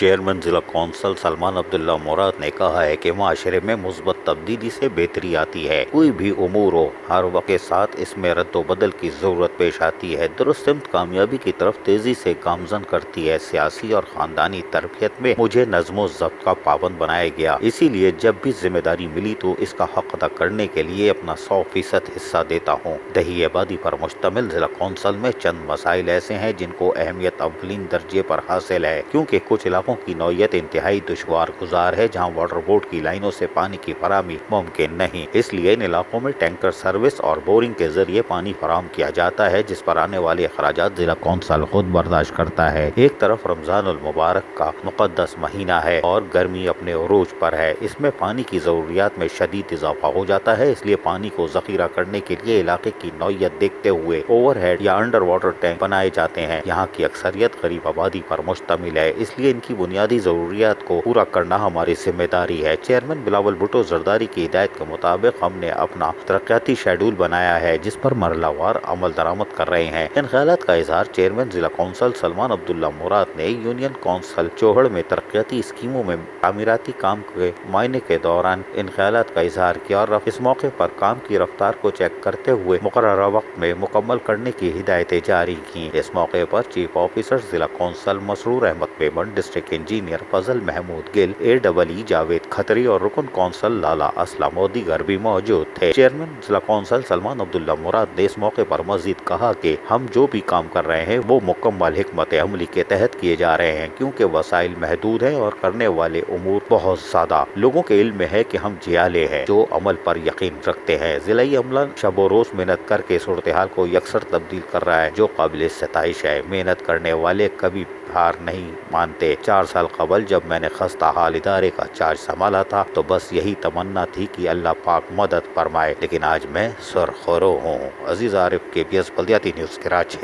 Chairman ضلع council Salman عبداللہ مراد نے کہا ہے کہ معاشرے میں مثبت تبدیلی سے بہتری آتی ہے، کوئی بھی امور ہو ہر وقت کے ساتھ اس میں رد و بدل کی ضرورت پیش آتی ہے، درست سمت کامیابی کی طرف تیزی سے گامزن کرتی ہے۔ سیاسی اور خاندانی تربیت میں مجھے نظم و ضبط کا پابند بنایا گیا، اسی لیے جب بھی ذمہ داری ملی تو اس کا حق ادا کرنے کے لیے اپنا 100% حصہ دیتا ہوں۔ دیہی آبادی پر مشتمل ضلع کونسل میں چند مسائل ایسے ہیں جن کو اہمیت اولین درجے پر حاصل ہے، کیونکہ کچھ علاقوں کی نوعیت انتہائی دشوار گزار ہے جہاں واٹر بورڈ کی لائنوں سے پانی کی فراہمی ممکن نہیں، اس لیے ان علاقوں میں ٹینکر سروس اور بورنگ کے ذریعے پانی فراہم کیا جاتا ہے، جس پر آنے والے اخراجات ضلع کونسل خود برداشت کرتا ہے۔ ایک طرف رمضان المبارک کا مقدس مہینہ ہے اور گرمی اپنے عروج پر ہے، اس میں پانی کی ضروریات میں شدید اضافہ ہو جاتا ہے، اس لیے پانی کو ذخیرہ کرنے کے لیے علاقے کی نوعیت دیکھتے ہوئے اوور ہیڈ یا انڈر واٹر ٹینک بنائے جاتے ہیں۔ یہاں کی اکثریت غریب آبادی پر مشتمل ہے، اس لیے ان کی بنیادی ضروریات کو پورا کرنا ہماری ذمہ داری ہے۔ چیئرمین بلاول بھٹو زرداری کی ہدایت کے مطابق ہم نے اپنا ترقیاتی شیڈول بنایا ہے جس پر مرحلہ وار عمل درآمد کر رہے ہیں۔ ان خیالات کا اظہار چیئرمین ضلع کونسل سلمان عبداللہ مراد نے یونین کونسل چوہڑ میں ترقیاتی اسکیموں میں تعمیراتی کام کے معائنے کے دوران ان خیالات کا اظہار کیا اور اس موقع پر کام کی رفتار کو چیک کرتے ہوئے مقررہ وقت میں مکمل کرنے کی ہدایتیں جاری کی۔ اس موقع پر چیف آفیسر ضلع کونسل مسرور احمد میمن، ڈسٹرکٹ انجینئر فضل محمود گل، AEE جاوید کھتری اور رکن کونسل لالا اسلم اور دیگر بھی موجود تھے۔ چیئرمین ضلع کونسل سلمان عبداللہ مراد نے اس موقع پر مزید کہا کہ ہم جو بھی کام کر رہے ہیں وہ مکمل حکمت عملی کے تحت کیے جا رہے ہیں، کیونکہ وسائل محدود ہیں اور کرنے والے امور بہت زیادہ۔ لوگوں کے علم میں ہے کہ ہم جیالے ہیں جو عمل پر یقین رکھتے ہیں۔ ضلعی عملہ شب و روز محنت کر کے صورتحال کو یکسر تبدیل کر رہا ہے، جو قابل ستائش ہے۔ محنت کرنے والے کبھی ہار نہیں مانتے۔ 4 سال قبل جب میں نے خستہ حال ادارے کا چارج سنبھالا تھا تو بس یہی تمنا تھی کہ اللہ پاک مدد فرمائے، لیکن آج میں سرخرو ہوں۔ عزیز عارف، KBS بلدیاتی نیوز، کراچی۔